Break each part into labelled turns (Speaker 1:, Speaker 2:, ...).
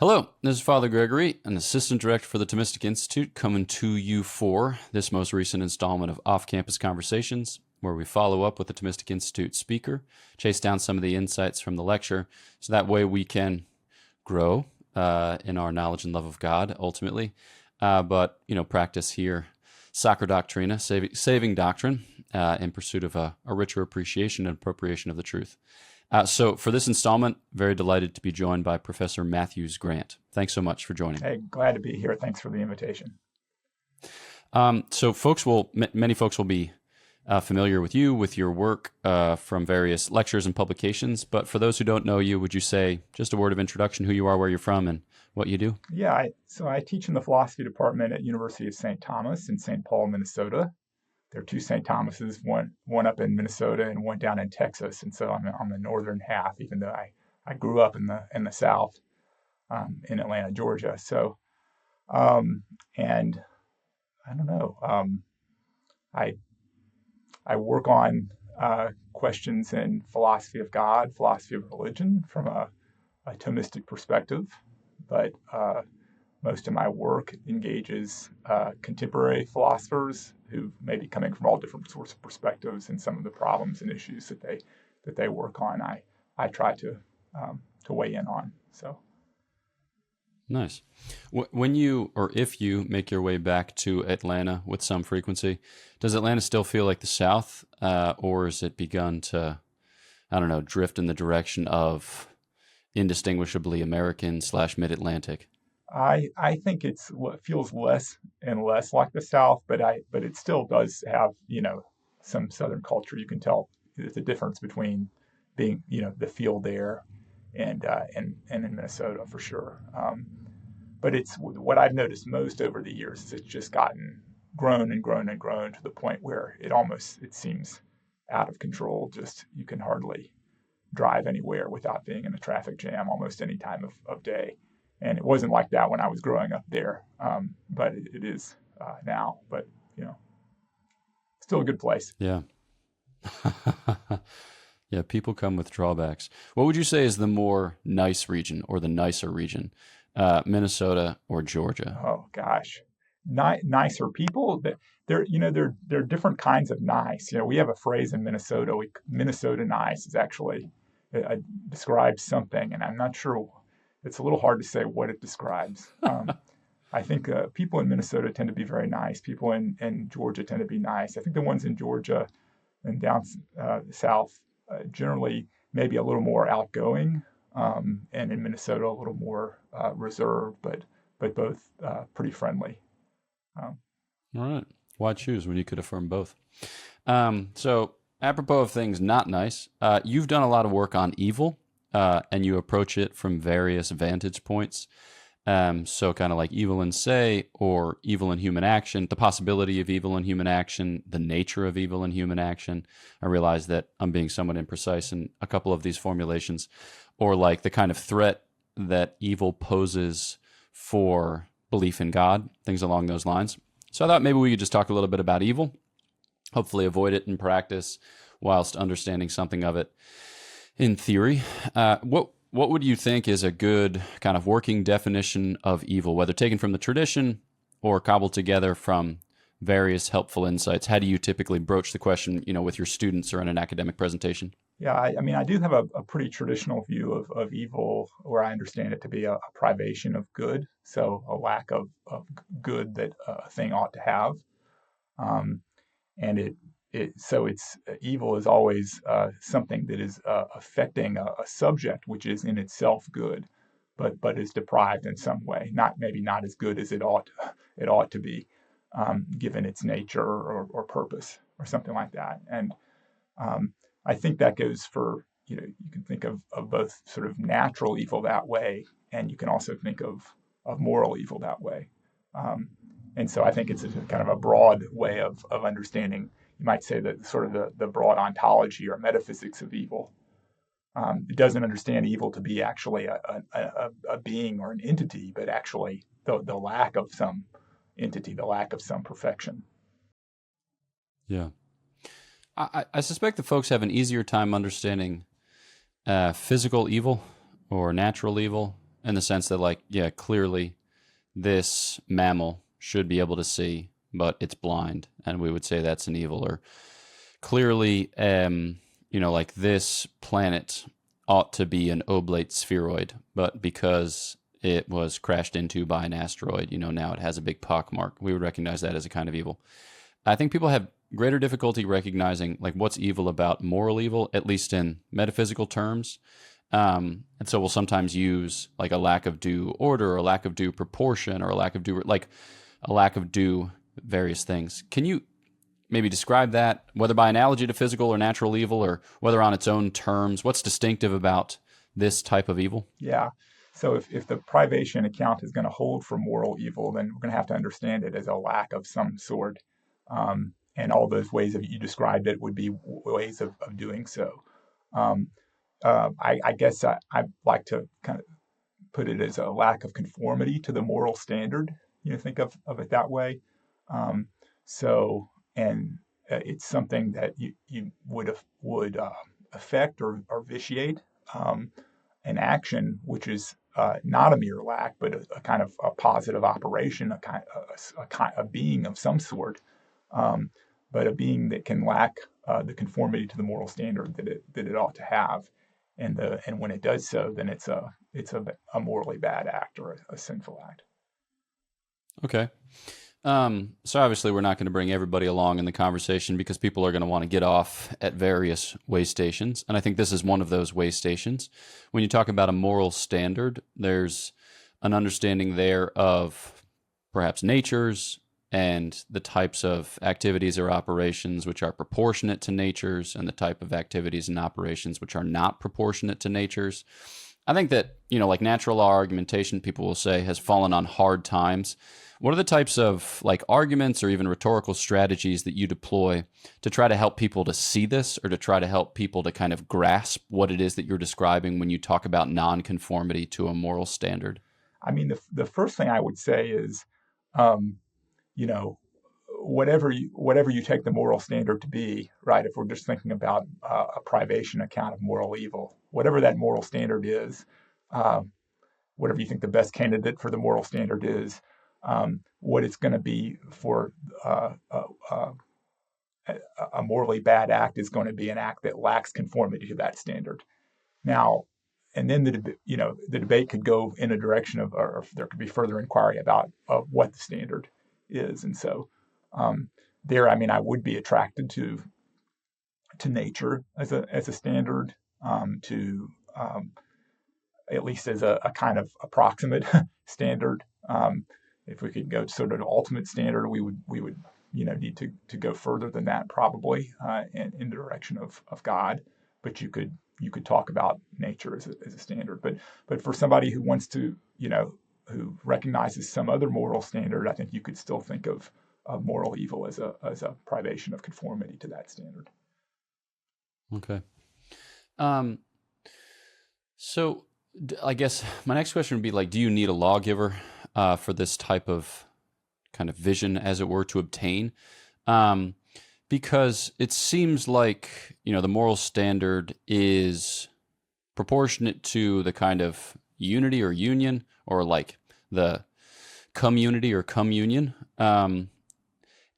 Speaker 1: Hello, this is Father Gregory, an assistant director for the Thomistic Institute, coming to you for this most recent installment of Off-Campus Conversations, where we follow up with the Thomistic Institute speaker, chase down some of the insights from the lecture, so that way we can grow in our knowledge and love of God, ultimately, but practice here sacra doctrina, saving doctrine, in pursuit of a richer appreciation and appropriation of the truth. So for this installment, very delighted to be joined by Professor Matthews Grant. Thanks so much for joining.
Speaker 2: Hey, glad to be here. Thanks for the invitation.
Speaker 1: So many folks will be familiar with you, with your work from various lectures and publications. But for those who don't know you, would you say just a word of introduction, who you are, where you're from, and what you do?
Speaker 2: Yeah, so I teach in the philosophy department at University of St. Thomas in St. Paul, Minnesota. There are two St. Thomases, one up in Minnesota and one down in Texas. And so I'm on the northern half, even though I grew up in the South, in Atlanta, Georgia. So, and I don't know, I work on questions in philosophy of God, philosophy of religion from a Thomistic perspective, but most of my work engages contemporary philosophers who may be coming from all different sorts of perspectives and some of the problems and issues that they work on. I try to weigh in on. So
Speaker 1: nice. When you or if you make your way back to Atlanta with some frequency, does Atlanta still feel like the South, or has it begun to, drift in the direction of indistinguishably American/Mid-Atlantic?
Speaker 2: I think it feels less and less like the South, but it still does have, some Southern culture. You can tell there's a difference between being, the feel there and in Minnesota for sure. But it's what I've noticed most over the years is it's just grown and grown and grown to the point where it seems out of control. Just you can hardly drive anywhere without being in a traffic jam almost any time of day. And it wasn't like that when I was growing up there, but it is now. But, still a good place.
Speaker 1: Yeah. Yeah, people come with drawbacks. What would you say is the more nice region or the nicer region, Minnesota or Georgia?
Speaker 2: Oh, gosh. Nicer people. There are different kinds of nice. We have a phrase in Minnesota. Minnesota nice is actually describes something, and I'm not sure. It's a little hard to say what it describes. I think people in Minnesota tend to be very nice. People in Georgia tend to be nice. I think the ones in Georgia and down south generally maybe a little more outgoing, and in Minnesota a little more reserved, but both pretty friendly.
Speaker 1: All right. Why choose when you could affirm both? So apropos of things not nice, you've done a lot of work on evil. And you approach it from various vantage points. So kind of like evil in se, or evil in human action, the possibility of evil in human action, the nature of evil in human action. I realize that I'm being somewhat imprecise in a couple of these formulations, or like the kind of threat that evil poses for belief in God, things along those lines. So I thought maybe we could just talk a little bit about evil, hopefully avoid it in practice whilst understanding something of it in theory. What would you think is a good kind of working definition of evil, whether taken from the tradition or cobbled together from various helpful insights? How do you typically broach the question, with your students or in an academic presentation?
Speaker 2: Yeah, I do have a pretty traditional view of evil, where I understand it to be a privation of good, so a lack of good that a thing ought to have, and so it's evil is always something that is affecting a subject which is in itself good, but is deprived in some way. Maybe not as good as it ought to be, given its nature or purpose or something like that. And I think that goes for you can think of both sort of natural evil that way, and you can also think of moral evil that way. And so I think it's a kind of a broad way of understanding. You might say that sort of the broad ontology or metaphysics of evil. It doesn't understand evil to be actually a being or an entity, but actually the lack of some entity, the lack of some perfection.
Speaker 1: Yeah. I suspect that folks have an easier time understanding physical evil or natural evil in the sense that, like, yeah, clearly this mammal should be able to see, but it's blind, and we would say that's an evil. Or clearly, like this planet ought to be an oblate spheroid, but because it was crashed into by an asteroid, now it has a big pockmark. We would recognize that as a kind of evil. I think people have greater difficulty recognizing like what's evil about moral evil, at least in metaphysical terms. And so we'll sometimes use like a lack of due order, or a lack of due proportion, or a lack of due various things. Can you maybe describe that, whether by analogy to physical or natural evil, or whether on its own terms? What's distinctive about this type of evil?
Speaker 2: Yeah. So if the privation account is going to hold for moral evil, then we're going to have to understand it as a lack of some sort. And all those ways that you described it would be ways of doing so. I guess I'd like to kind of put it as a lack of conformity to the moral standard. Think of it that way. It's something that you would affect or vitiate an action, which is not a mere lack, but a kind of a positive operation, a being of some sort, but a being that can lack the conformity to the moral standard that it ought to have. And when it does so, then it's a morally bad act, or a sinful act.
Speaker 1: Okay. So obviously we're not going to bring everybody along in the conversation, because people are going to want to get off at various way stations. And I think this is one of those way stations. When you talk about a moral standard, there's an understanding there of perhaps natures and the types of activities or operations which are proportionate to natures, and the type of activities and operations which are not proportionate to natures. I think that, like natural law argumentation, people will say, has fallen on hard times. What are the types of like arguments or even rhetorical strategies that you deploy to try to help people to see this, or to try to help people to kind of grasp what it is that you're describing when you talk about nonconformity to a moral standard?
Speaker 2: I mean, the first thing I would say is, whatever you take the moral standard to be, right? If we're just thinking about a privation account of moral evil, whatever that moral standard is, whatever you think the best candidate for the moral standard is, what it's going to be for a morally bad act is going to be an act that lacks conformity to that standard. Now, and then the debate could go in a direction of, or there could be further inquiry about what the standard is. And so I would be attracted to nature as a standard, to at least as a kind of approximate standard. If we could go to sort of an ultimate standard, we would need to go further than that, probably in the direction of God. But you could talk about nature as a standard. But for somebody who wants to, who recognizes some other moral standard, I think you could still think of moral evil as a privation of conformity to that standard.
Speaker 1: Okay. So I guess my next question would be like, do you need a lawgiver for this type of kind of vision, as it were, to obtain? Because it seems like, the moral standard is proportionate to the kind of unity or union, or like the community or communion. And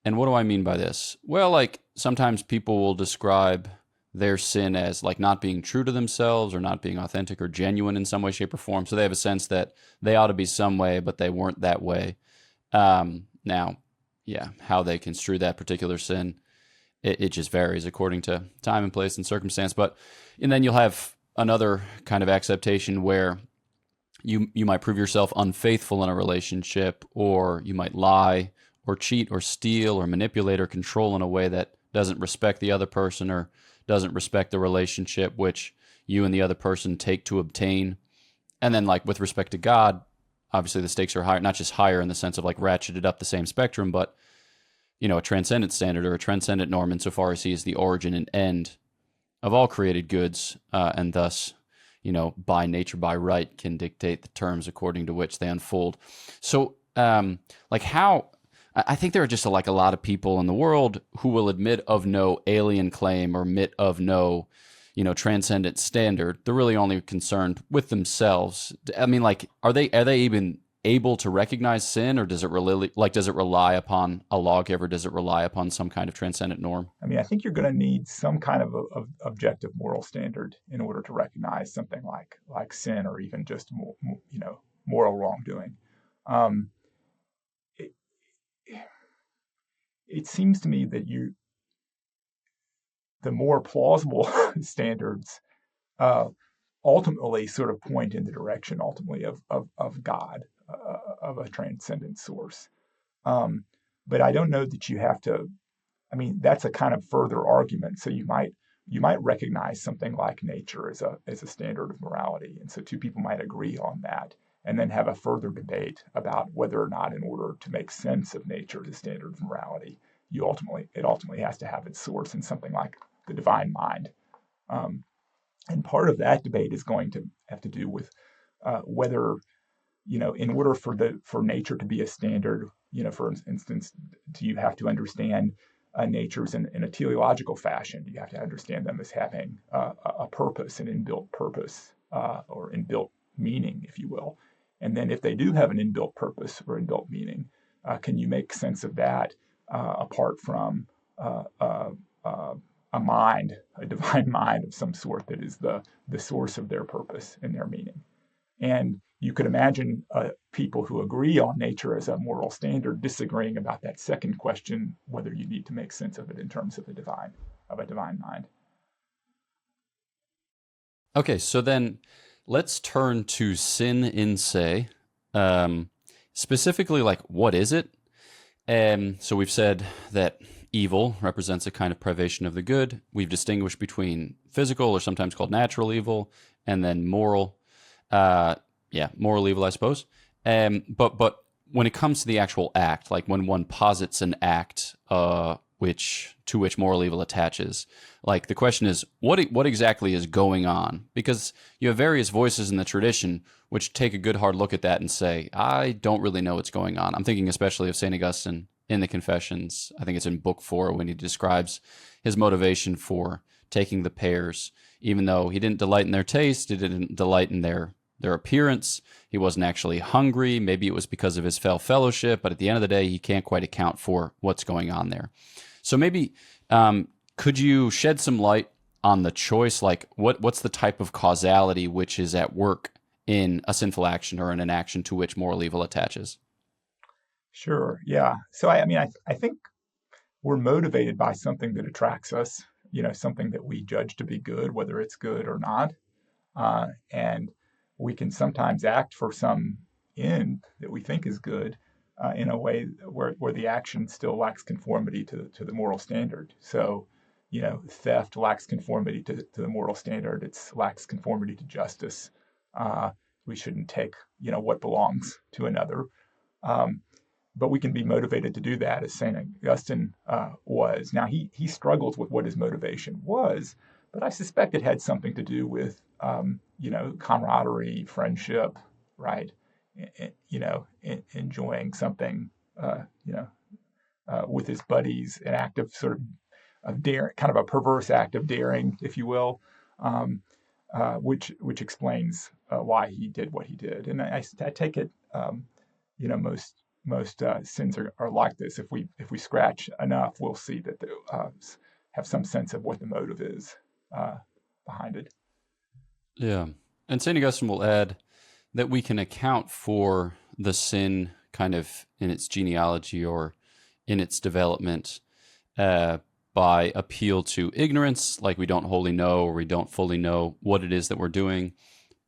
Speaker 1: what do I mean by this? Well, like sometimes people will describe their sin as like not being true to themselves, or not being authentic or genuine in some way, shape, or form. So they have a sense that they ought to be some way, but they weren't that way. Now, how they construe that particular sin, it just varies according to time and place and circumstance. And then you'll have another kind of acceptation where you might prove yourself unfaithful in a relationship, or you might lie or cheat or steal or manipulate or control in a way that doesn't respect the other person, or doesn't respect the relationship which you and the other person take to obtain. And then like with respect to God, obviously the stakes are higher, not just higher in the sense of like ratcheted up the same spectrum, but a transcendent standard or a transcendent norm insofar as he is the origin and end of all created goods, and thus, by nature, by right, can dictate the terms according to which they unfold. So I think there are just a lot of people in the world who will admit of no alien claim, or admit of no, transcendent standard, they're really only concerned with themselves. I mean, like, are they even able to recognize sin, or does it rely upon a lawgiver? Does it rely upon some kind of transcendent norm?
Speaker 2: I mean, I think you're going to need some kind of objective moral standard in order to recognize something like sin, or even just moral wrongdoing. It, it seems to me that the more plausible standards ultimately sort of point in the direction ultimately of God, of a transcendent source. But I don't know that you have to. I mean, that's a kind of further argument. So you might recognize something like nature as a standard of morality, and so two people might agree on that, and then have a further debate about whether or not, in order to make sense of nature as a standard of morality, it ultimately has to have its source in something like the divine mind. And part of that debate is going to have to do with whether, in order for nature to be a standard, for instance, do you have to understand natures in a teleological fashion? Do you have to understand them as having a purpose, an inbuilt purpose, or inbuilt meaning, if you will? And then if they do have an inbuilt purpose or inbuilt meaning, can you make sense of that apart from a mind, a divine mind of some sort that is the source of their purpose and their meaning? And you could imagine people who agree on nature as a moral standard disagreeing about that second question, whether you need to make sense of it in terms of a divine mind.
Speaker 1: Okay, so then let's turn to sin in se. Specifically, like, what is it? So we've said that evil represents a kind of privation of the good. We've distinguished between physical, or sometimes called natural evil, and then moral. Moral evil, I suppose. But when it comes to the actual act, like when one posits an act to which moral evil attaches, like the question is, what exactly is going on? Because you have various voices in the tradition which take a good hard look at that and say, I don't really know what's going on. I'm thinking especially of St. Augustine in the Confessions. I think it's in Book 4 when he describes his motivation for taking the pears, even though he didn't delight in their taste, he didn't delight in their appearance. He wasn't actually hungry. Maybe it was because of his fellowship, but at the end of the day, he can't quite account for what's going on there. So maybe could you shed some light on the choice? Like, what's the type of causality which is at work in a sinful action or in an action to which moral evil attaches?
Speaker 2: Sure. Yeah. So I think we're motivated by something that attracts us. Something that we judge to be good, whether it's good or not, and we can sometimes act for some end that we think is good in a way where the action still lacks conformity to the moral standard. So, theft lacks conformity to the moral standard. It lacks conformity to justice. We shouldn't take, what belongs to another. But we can be motivated to do that, as St. Augustine was. Now, he struggles with what his motivation was, but I suspect it had something to do with camaraderie, friendship, right? Enjoying something, with his buddies, an act of sort of daring, kind of a perverse act of daring, if you will, which explains why he did what he did. And I take it, most sins are like this. If we scratch enough, we'll see that they have some sense of what the motive is behind it.
Speaker 1: Yeah. And St. Augustine will add that we can account for the sin kind of in its genealogy or in its development by appeal to ignorance, like we don't wholly know or we don't fully know what it is that we're doing,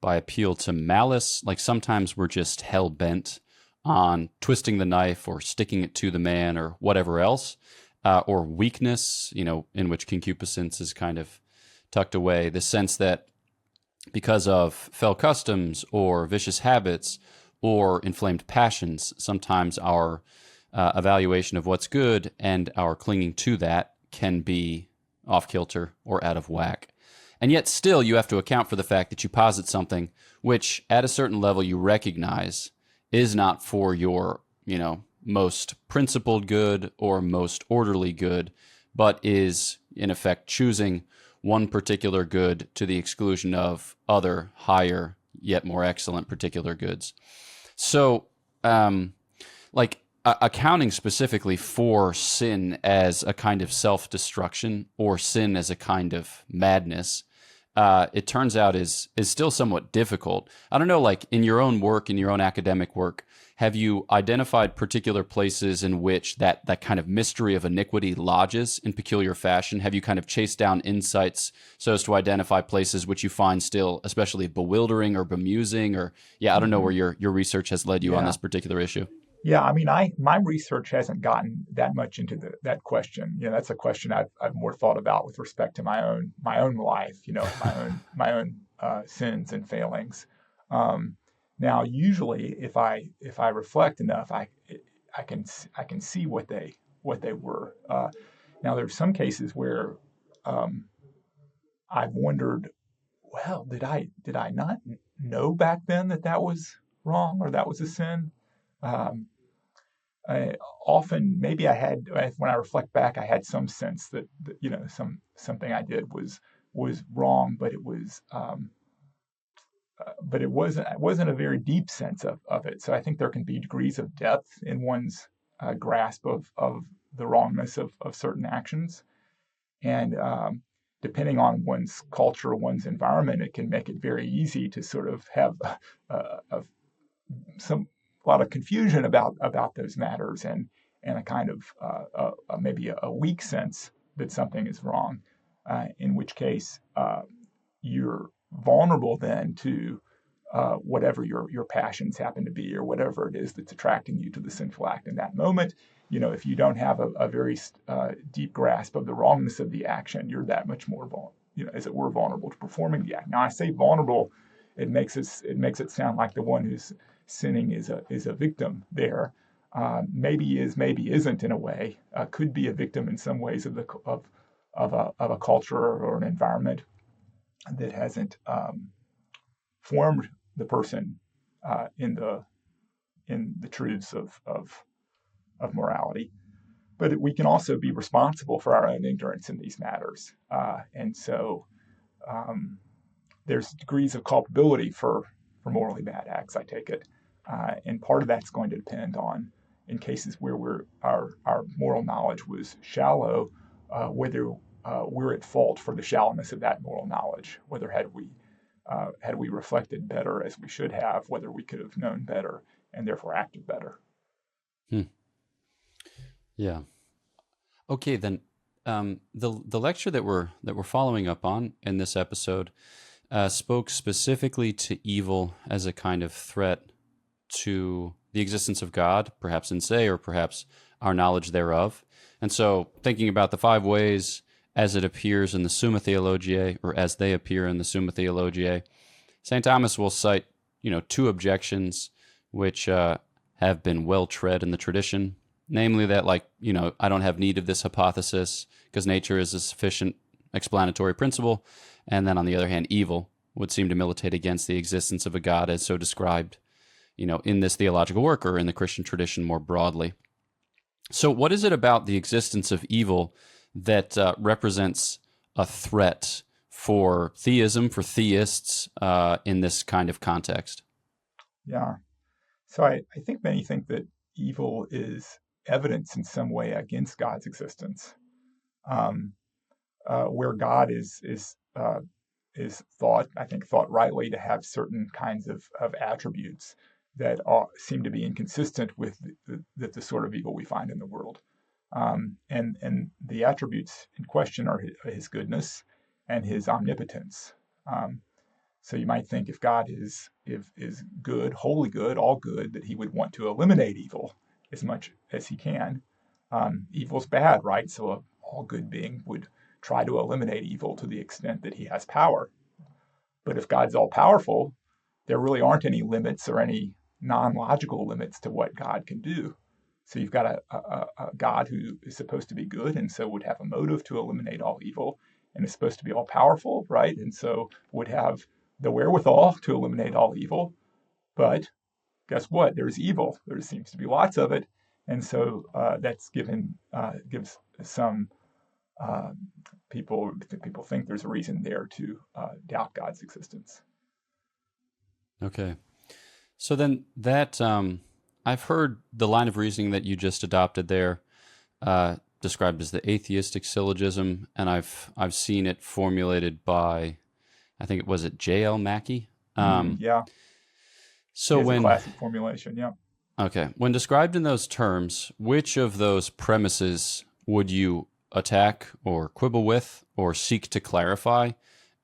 Speaker 1: by appeal to malice, like sometimes we're just hell-bent on twisting the knife or sticking it to the man or whatever else, or weakness, in which concupiscence is kind of tucked away, the sense that because of fell customs or vicious habits or inflamed passions, sometimes our evaluation of what's good and our clinging to that can be off kilter or out of whack. And yet still you have to account for the fact that you posit something which at a certain level you recognize is not for your, most principled good or most orderly good, but is in effect choosing one particular good to the exclusion of other higher yet more excellent particular goods. So, accounting specifically for sin as a kind of self-destruction or sin as a kind of madness, it turns out is still somewhat difficult. I don't know, like in your own work, in your own academic work, have you identified particular places in which that kind of mystery of iniquity lodges in peculiar fashion? Have you kind of chased down insights so as to identify places which you find still especially bewildering or bemusing? Or, I don't know where your research has led you on this particular issue.
Speaker 2: Yeah, I mean, my research hasn't gotten that much into that question. That's a question I've more thought about with respect to my own life. My own sins and failings. Now, usually, if I reflect enough, I can see what they were. Now, there's some cases where I've wondered, well, did I not know back then that was wrong or that was a sin? Often, maybe I had, when I reflect back, I had some sense that something I did was wrong, but it was. But it wasn't a very deep sense of it. So I think there can be degrees of depth in one's grasp of the wrongness of certain actions. And depending on one's culture, one's environment, it can make it very easy to sort of have a lot of confusion about those matters and a kind of maybe a weak sense that something is wrong, in which case you're vulnerable then to whatever your passions happen to be or whatever it is that's attracting you to the sinful act in that moment. If you don't have a very deep grasp of the wrongness of the action, you're that much more as it were, vulnerable to performing the act. Now, I say vulnerable, it makes it sound like the one who's sinning is a victim there. Maybe is, maybe isn't in a way. Could be a victim in some ways of a culture or an environment that hasn't formed the person in the truths of morality. But we can also be responsible for our own ignorance in these matters, and so there's degrees of culpability for morally bad acts, I take it, and part of that's going to depend on, in cases where our moral knowledge was shallow, whether we're at fault for the shallowness of that moral knowledge, whether had we reflected better as we should have, whether we could have known better and therefore acted better.
Speaker 1: Yeah. Okay, then the lecture that we're following up on in this episode spoke specifically to evil as a kind of threat to the existence of God, perhaps in se, or perhaps our knowledge thereof. And so, thinking about the 5 ways as it appears in the Summa Theologiae, or as they appear in the Summa Theologiae, St. Thomas will cite, 2 objections which have been well tread in the tradition, namely that, I don't have need of this hypothesis because nature is a sufficient explanatory principle, and then on the other hand, evil would seem to militate against the existence of a God as so described, in this theological work or in the Christian tradition more broadly. So what is it about the existence of evil that represents a threat for theism, for theists, in this kind of context?
Speaker 2: Yeah. So I think many think that evil is evidence in some way against God's existence, where God is thought rightly to have certain kinds of attributes that seem to be inconsistent with the sort of evil we find in the world. And the attributes in question are his goodness and his omnipotence. So you might think if God is good, wholly good, all good, that he would want to eliminate evil as much as he can. Evil's bad, right? So an all good being would try to eliminate evil to the extent that he has power. But if God's all powerful, there really aren't any limits or any non-logical limits to what God can do. So you've got a God who is supposed to be good and so would have a motive to eliminate all evil, and is supposed to be all powerful, right? And so would have the wherewithal to eliminate all evil. But guess what? There's evil. There seems to be lots of it. And so that's gives some uh, people think there's a reason there to doubt God's existence.
Speaker 1: Okay. So then that I've heard the line of reasoning that you just adopted there described as the atheistic syllogism, and I've seen it formulated by I think it was it J.L. Mackie.
Speaker 2: Yeah,
Speaker 1: So
Speaker 2: it's a
Speaker 1: when
Speaker 2: classic formulation. Yeah.
Speaker 1: okay, when described in those terms, which of those premises would you attack or quibble with or seek to clarify?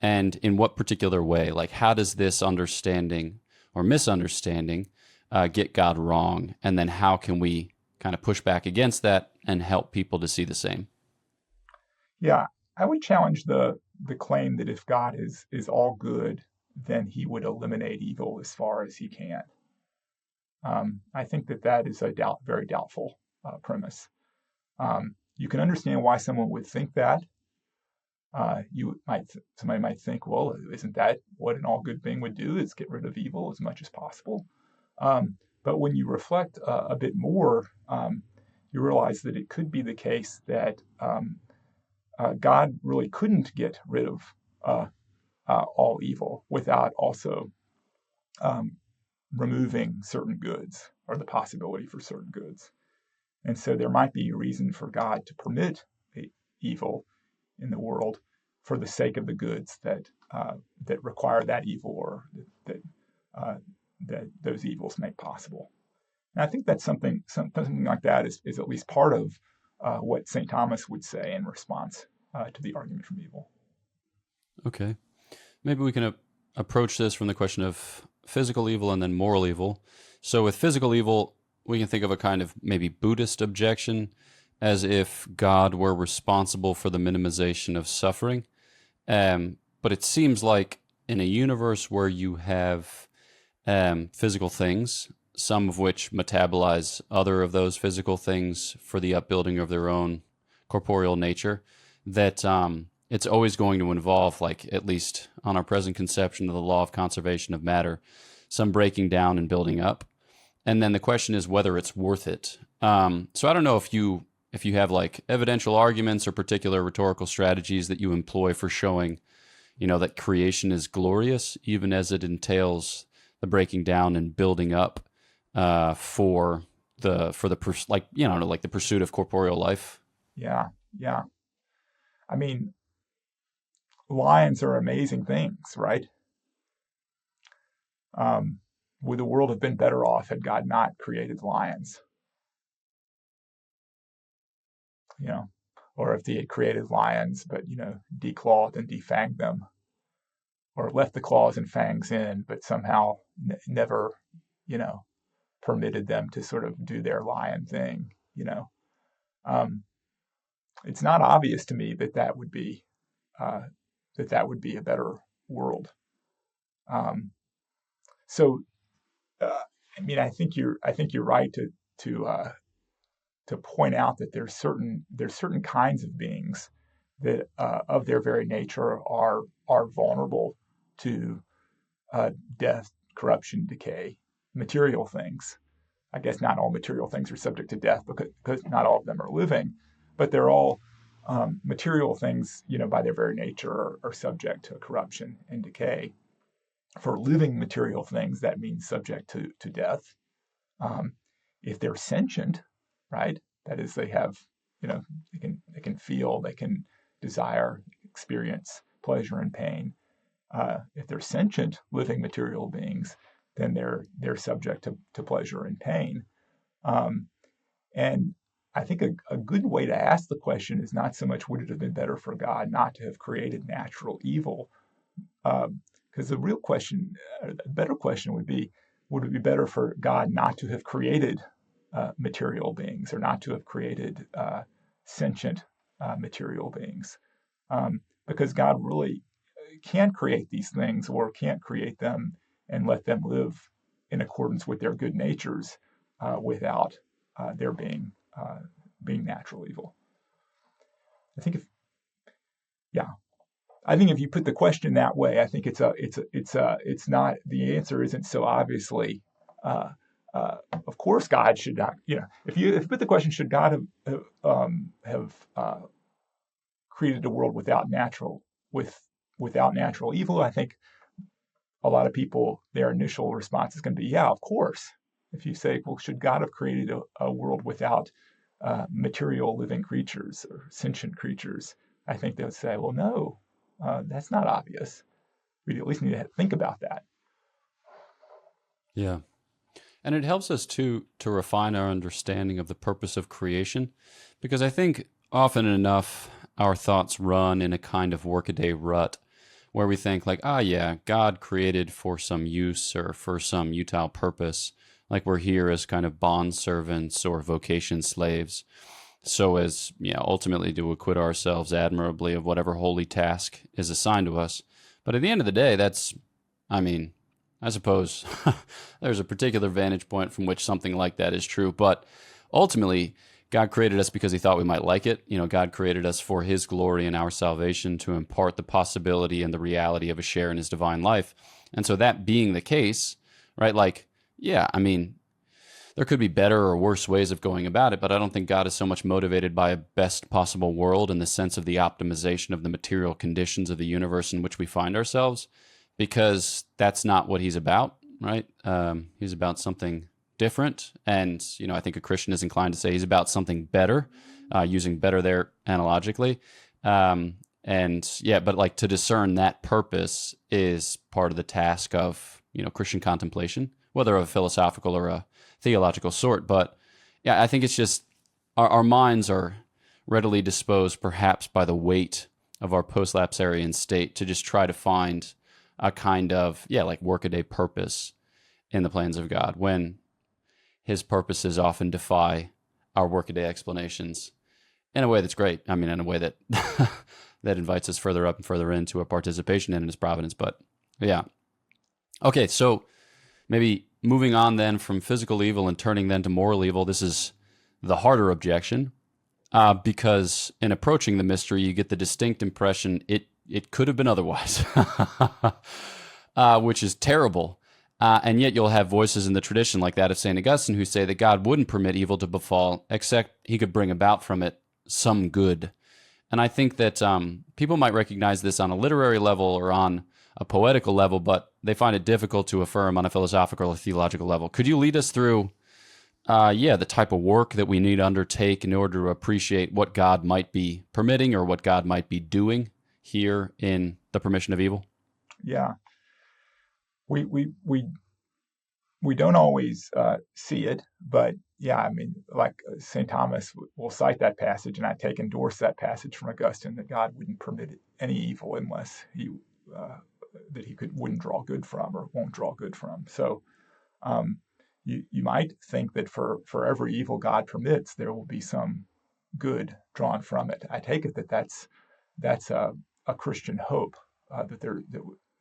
Speaker 1: And in what particular way? Like, how does this understanding or misunderstanding get God wrong? And then how can we kind of push back against that and help people to see the same?
Speaker 2: Yeah, I would challenge the claim that if God is all good, then he would eliminate evil as far as he can. I think that is a very doubtful premise. You can understand why someone would think that. Somebody might think, well, isn't that what an all good being would do? Is get rid of evil as much as possible. But when you reflect a bit more, you realize that it could be the case that God really couldn't get rid of all evil without also um, removing certain goods or the possibility for certain goods. And so there might be a reason for God to permit evil in the world for the sake of the goods that require that evil or that those evils make possible. And I think that's something like that is at least part of what St. Thomas would say in response to the argument from evil.
Speaker 1: Okay. Maybe we can approach this from the question of physical evil and then moral evil. So with physical evil, we can think of a kind of maybe Buddhist objection as if God were responsible for the minimization of suffering. But it seems like in a universe where you have physical things, some of which metabolize other of those physical things for the upbuilding of their own corporeal nature, that it's always going to involve, like at least on our present conception of the law of conservation of matter, some breaking down and building up. And then the question is whether it's worth it. So I don't know if you have like evidential arguments or particular rhetorical strategies that you employ for showing, that creation is glorious, even as it entails the breaking down and building up for the like the pursuit of corporeal life.
Speaker 2: Yeah, yeah. I mean, lions are amazing things, right? Would the world have been better off had God not created lions? Or if he had created lions, but declawed and defanged them, or left the claws and fangs in, but somehow never, permitted them to sort of do their lion thing. It's not obvious to me that would be a better world. So, I think you're right to point out that there's certain kinds of beings that of their very nature are vulnerable to death, corruption, decay, material things. I guess not all material things are subject to death because not all of them are living, but they're all material things, by their very nature are subject to corruption and decay. For living material things, that means subject to death. If they're sentient, right? That is, they have, they can feel, they can desire, experience pleasure and pain. If they're sentient, living material beings, then they're subject to pleasure and pain. And I think a good way to ask the question is not so much would it have been better for God not to have created natural evil, because the real question, a better question would be, would it be better for God not to have created material beings or not to have created sentient material beings? Because God really can't create these things or can't create them and let them live in accordance with their good natures without their being natural evil. I think if you put the question that way, I think it's not, the answer isn't so obviously. Of course, God should not. If you put the question, should God have created a world without natural evil, I think a lot of people, their initial response is going to be, yeah, of course. If you say, well, should God have created a world without material living creatures or sentient creatures? I think they would say, well, no, that's not obvious. We at least need to think about that.
Speaker 1: Yeah. And it helps us to refine our understanding of the purpose of creation, because I think often enough our thoughts run in a kind of workaday rut where we think like, yeah, God created for some use or for some utile purpose, like we're here as kind of bond servants or vocation slaves, so as ultimately to acquit ourselves admirably of whatever holy task is assigned to us. But at the end of the day, I suppose there's a particular vantage point from which something like that is true. But ultimately, God created us because he thought we might like it. God created us for his glory and our salvation, to impart the possibility and the reality of a share in his divine life. And so that being the case, right, there could be better or worse ways of going about it, but I don't think God is so much motivated by a best possible world in the sense of the optimization of the material conditions of the universe in which we find ourselves, because that's not what he's about, right? He's about something different. And, I think a Christian is inclined to say he's about something better, using better there analogically. But like to discern that purpose is part of the task of, Christian contemplation, whether of a philosophical or a theological sort. But yeah, I think it's just our minds are readily disposed, perhaps by the weight of our post-lapsarian state, to just try to find a kind of, workaday purpose in the plans of God, when his purposes often defy our workaday explanations in a way that's great. In a way that that invites us further up and further into a participation in his providence. But yeah. Okay, so maybe moving on then from physical evil and turning then to moral evil, this is the harder objection, because in approaching the mystery, you get the distinct impression it could have been otherwise, which is terrible. And yet you'll have voices in the tradition like that of St. Augustine who say that God wouldn't permit evil to befall, except he could bring about from it some good. And I think that people might recognize this on a literary level or on a poetical level, but they find it difficult to affirm on a philosophical or theological level. Could you lead us through, the type of work that we need to undertake in order to appreciate what God might be permitting or what God might be doing here in the permission of evil?
Speaker 2: Yeah. We don't always see it, but yeah, like St. Thomas will cite that passage, and I endorse that passage from Augustine, that God wouldn't permit any evil unless he wouldn't draw good from, or won't draw good from. So you might think that for every evil God permits, there will be some good drawn from it. I take it that's a Christian hope, that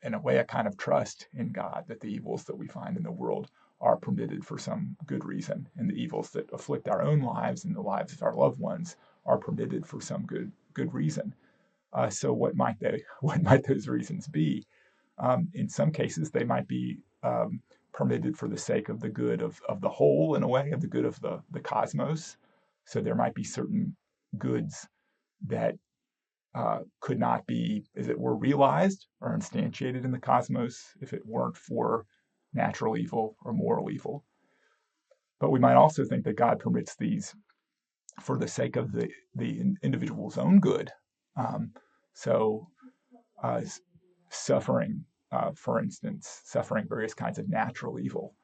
Speaker 2: in a way, a kind of trust in God, that the evils that we find in the world are permitted for some good reason, and the evils that afflict our own lives and the lives of our loved ones are permitted for some good reason. So what might those reasons be? In some cases, they might be permitted for the sake of the good of the whole, in a way, of the good of the cosmos. So there might be certain goods that could not be, as it were, realized or instantiated in the cosmos if it weren't for natural evil or moral evil. But we might also think that God permits these for the sake of the individual's own good. So suffering, for instance, suffering various kinds of natural evil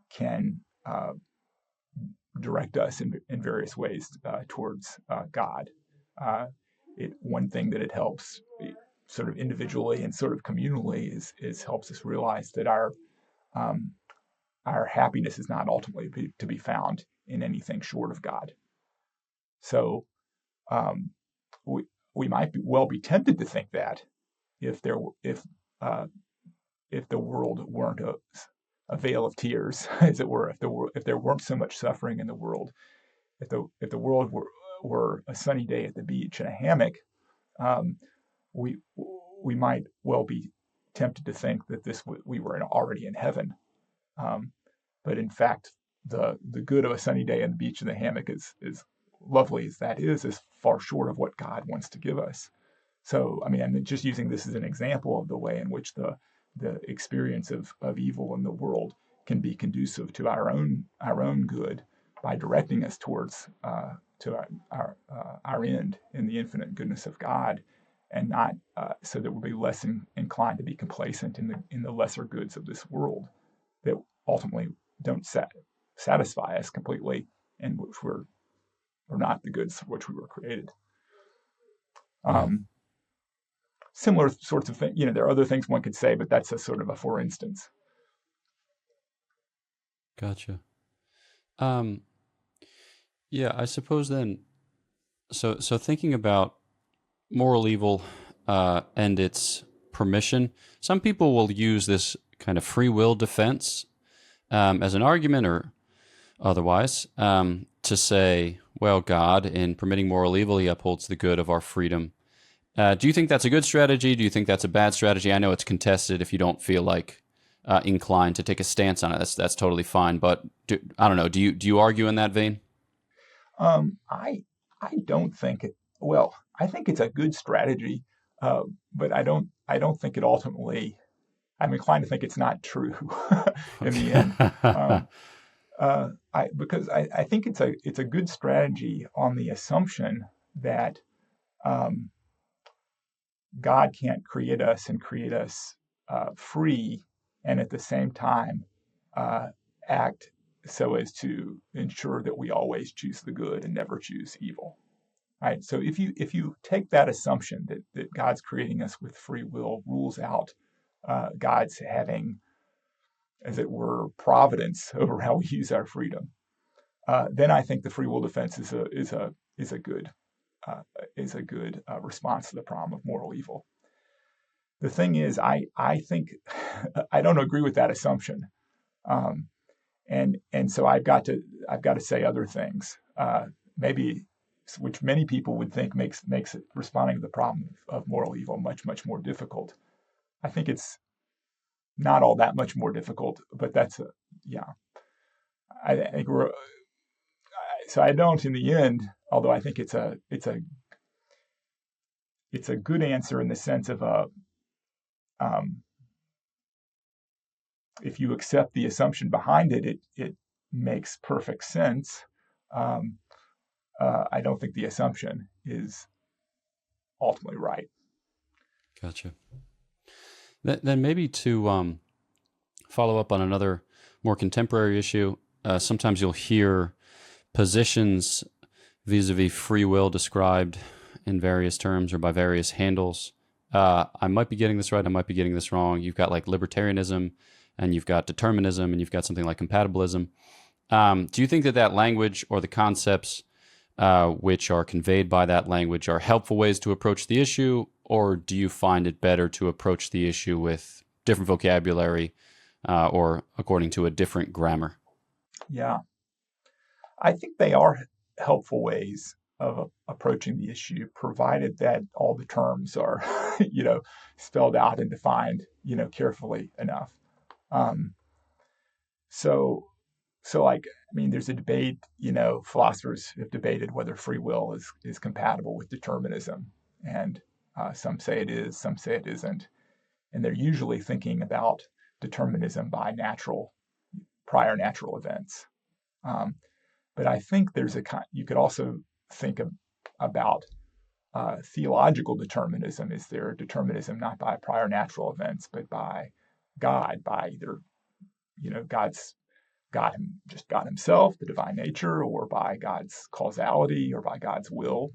Speaker 2: can direct us in various ways towards God. One thing that it helps sort of individually and sort of communally is helps us realize that our happiness is not ultimately to be found in anything short of God. So we might well be tempted to think that if the world weren't a vale of tears, as it were, if there weren't so much suffering in the world, if the world were a sunny day at the beach in a hammock, we might well be tempted to think that we were already in heaven. But in fact, the good of a sunny day on the beach in the hammock is lovely as that is far short of what God wants to give us. So, I mean, I'm just using this as an example of the way in which the experience of evil in the world can be conducive to our own good by directing us towards to our end in the infinite goodness of God, and not so that we'll be less inclined to be complacent in the lesser goods of this world that ultimately don't satisfy us completely, and which were not the goods for which we were created. Similar sorts of things, there are other things one could say, but that's a sort of a for instance.
Speaker 1: Gotcha. Yeah, I suppose then, so thinking about moral evil and its permission, some people will use this kind of free will defense as an argument or otherwise to say, well, God, in permitting moral evil, he upholds the good of our freedom. Do you think that's a good strategy? Do you think that's a bad strategy? I know it's contested if you don't feel like inclined to take a stance on it. That's totally fine. But I don't know. Do you argue in that vein?
Speaker 2: I don't think it. Well, I think it's a good strategy, but I don't think it ultimately. I'm inclined to think it's not true in the end. Because I think it's a good strategy on the assumption that God can't create us and create us free, and at the same time act so as to ensure that we always choose the good and never choose evil. Right. So if you take that assumption that God's creating us with free will rules out God's having, as it were, providence over how we use our freedom, then I think the free will defense is a good response to the problem of moral evil. The thing is, I think I don't agree with that assumption, and so I've got to say other things, maybe which many people would think makes it responding to the problem of moral evil much more difficult. I think it's not all that much more difficult, but that's I think so I don't in the end, although I think it's a good answer in the sense of if you accept the assumption behind it, it makes perfect sense. I don't think the assumption is ultimately right.
Speaker 1: Gotcha. Then maybe to follow up on another more contemporary issue, sometimes you'll hear positions vis-a-vis free will described in various terms or by various handles. I might be getting this right, I might be getting this wrong. You've got like libertarianism, and you've got determinism, and you've got something like compatibilism. Do you think that language or the concepts which are conveyed by that language are helpful ways to approach the issue, or do you find it better to approach the issue with different vocabulary or according to a different grammar?
Speaker 2: Yeah, I think they are helpful ways of approaching the issue, provided that all the terms are, spelled out and defined, carefully enough. So like, I mean, there's a debate, philosophers have debated whether free will is compatible with determinism. And some say it is, some say it isn't. And they're usually thinking about determinism by prior natural events. But I think you could also think about theological determinism. Is there determinism not by prior natural events, but by God, by either, God himself, the divine nature, or by God's causality, or by God's will.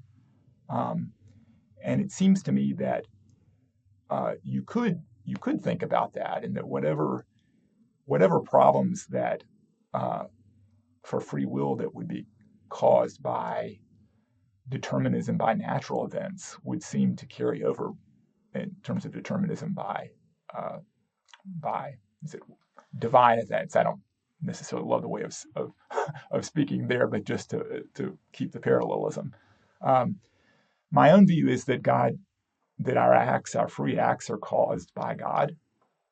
Speaker 2: And it seems to me that you could think about that, and that whatever problems that for free will that would be caused by determinism by natural events would seem to carry over in terms of determinism by divine events. I don't necessarily love the way of speaking there, but just to keep the parallelism. My own view is that our free acts are caused by God,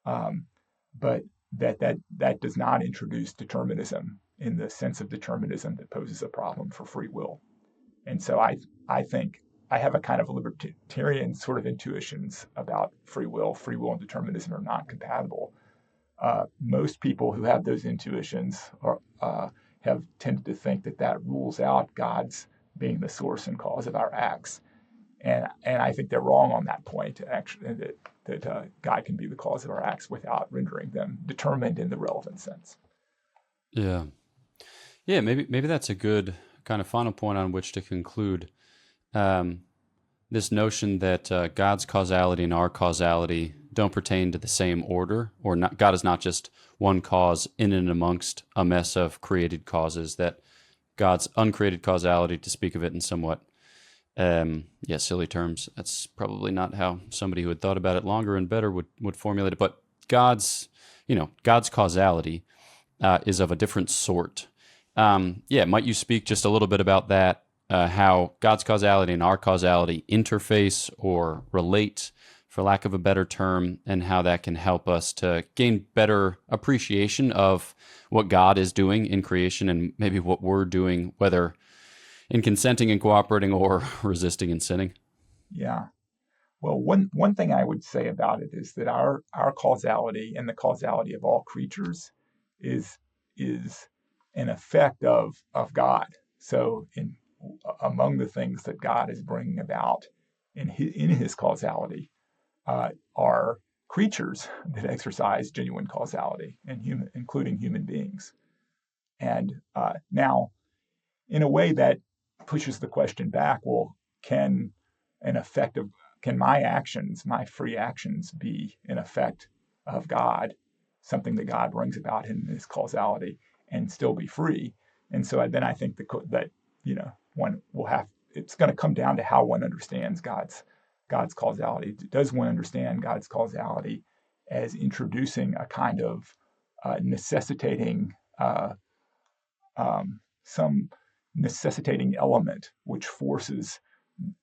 Speaker 2: but that does not introduce determinism in the sense of determinism that poses a problem for free will. And so I think I have a kind of libertarian sort of intuitions about free will. Free will and determinism are not compatible. Most people who have those intuitions have tended to think that rules out God's being the source and cause of our acts. And I think they're wrong on that point, actually, that God can be the cause of our acts without rendering them determined in the relevant sense.
Speaker 1: Yeah. Yeah, maybe that's a good kind of final point on which to conclude. This notion that God's causality and our causality don't pertain to the same order, or not, God is not just one cause in and amongst a mess of created causes, that God's uncreated causality, to speak of it in somewhat silly terms, that's probably not how somebody who had thought about it longer and better would formulate it, but God's causality is of a different sort. Might you speak just a little bit about that, how God's causality and our causality interface or relate, for lack of a better term, and how that can help us to gain better appreciation of what God is doing in creation and maybe what we're doing, whether in consenting and cooperating or resisting and sinning?
Speaker 2: Yeah. Well, one thing I would say about it is that our causality and the causality of all creatures is an effect of God. So among the things that God is bringing about in his causality are creatures that exercise genuine causality, and including human beings. And now, in a way that pushes the question back, well, can my actions, my free actions, be an effect of God, something that God brings about in his causality, and still be free? And so then I think that one will have, it's going to come down to how one understands God's causality. Does one understand God's causality as introducing a kind of necessitating some necessitating element which forces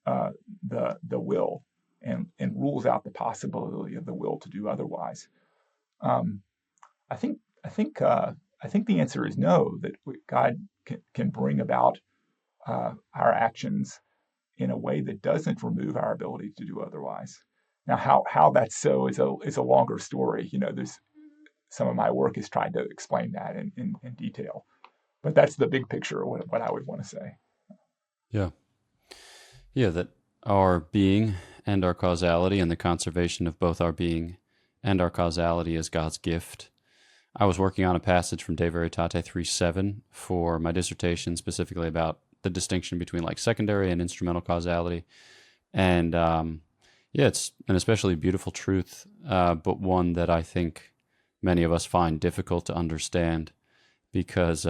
Speaker 2: the will and rules out the possibility of the will to do otherwise? I think the answer is no. That God can bring about our actions in a way that doesn't remove our ability to do otherwise. Now, how that's so is a longer story. There's some of my work has tried to explain that in detail, but that's the big picture of what I would want to say.
Speaker 1: Yeah, that our being and our causality and the conservation of both our being and our causality is God's gift. I was working on a passage from De Veritate 3:7 for my dissertation, specifically about the distinction between like secondary and instrumental causality. And it's an especially beautiful truth, but one that I think many of us find difficult to understand because,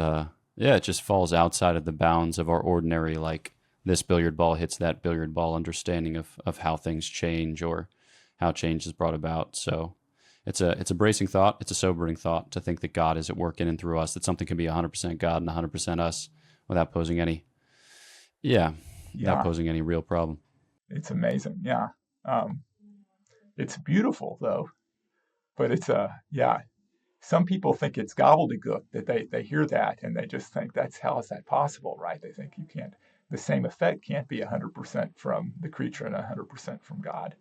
Speaker 1: it just falls outside of the bounds of our ordinary, like this billiard ball hits that billiard ball understanding of how things change or how change is brought about. So it's a bracing thought. It's a sobering thought to think that God is at work in and through us, that something can be 100% God and 100% us without posing any real problem.
Speaker 2: It's amazing. Yeah. It's beautiful though, but it's some people think it's gobbledygook, that they hear that and they just think how is that possible, right? They think the same effect can't be 100% from the creature and 100% from God.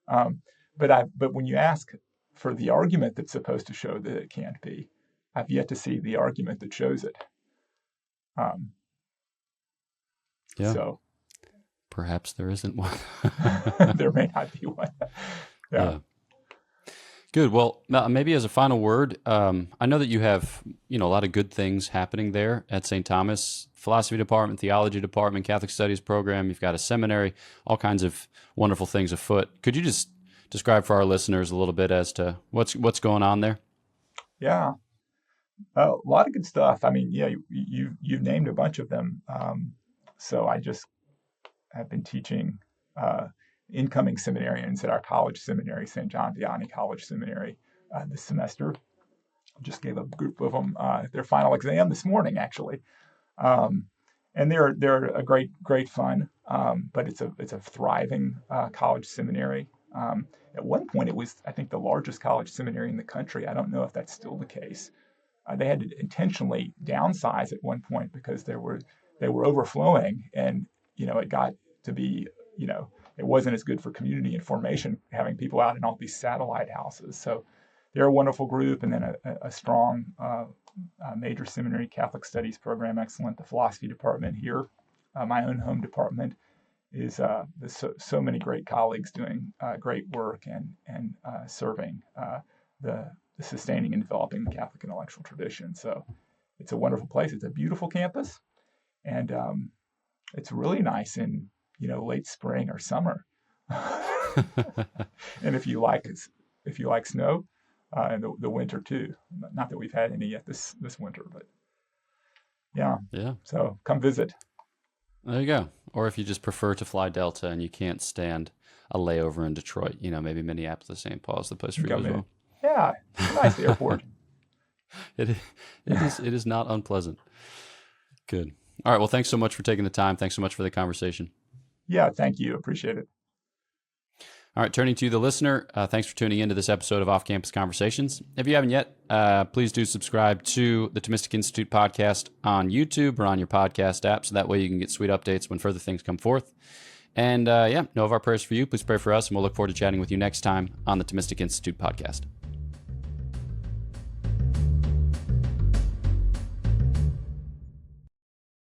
Speaker 2: But when you ask for the argument that's supposed to show that it can't be, I've yet to see the argument that shows it. So
Speaker 1: perhaps there isn't one.
Speaker 2: There may not be one. Yeah.
Speaker 1: Good. Well, maybe as a final word, I know that you have, a lot of good things happening there at St. Thomas, philosophy department, theology department, Catholic studies program. You've got a seminary, all kinds of wonderful things afoot. Could you just describe for our listeners a little bit as to what's going on there?
Speaker 2: Yeah. A lot of good stuff. I mean, you've named a bunch of them. So I just have been teaching incoming seminarians at our college seminary, St. John Vianney College Seminary, this semester. Just gave a group of them their final exam this morning, actually, and they're a great fun. But it's a thriving college seminary. At one point, it was, I think, the largest college seminary in the country. I don't know if that's still the case. They had to intentionally downsize at one point because they were overflowing, and it got to be, it wasn't as good for community and formation having people out in all these satellite houses. So they're a wonderful group, and then a strong major seminary Catholic studies program, excellent. The philosophy department here, my own home department, is there's so many great colleagues doing great work and serving the sustaining and developing Catholic intellectual tradition. So it's a wonderful place. It's a beautiful campus, and it's really nice in late spring or summer. And if you like snow, and the winter too. Not that we've had any yet this winter, but yeah. So come visit.
Speaker 1: There you go. Or if you just prefer to fly Delta and you can't stand a layover in Detroit, maybe Minneapolis, St. Paul is the place for you as well.
Speaker 2: Yeah, it's a nice airport.
Speaker 1: It is not unpleasant. Good. All right. Well, thanks so much for taking the time. Thanks so much for the conversation.
Speaker 2: Yeah, thank you. Appreciate it.
Speaker 1: All right, turning to you, the listener, thanks for tuning into this episode of Off-Campus Conversations. If you haven't yet, please do subscribe to the Thomistic Institute podcast on YouTube or on your podcast app, so that way you can get sweet updates when further things come forth. And know of our prayers for you. Please pray for us, and we'll look forward to chatting with you next time on the Thomistic Institute podcast.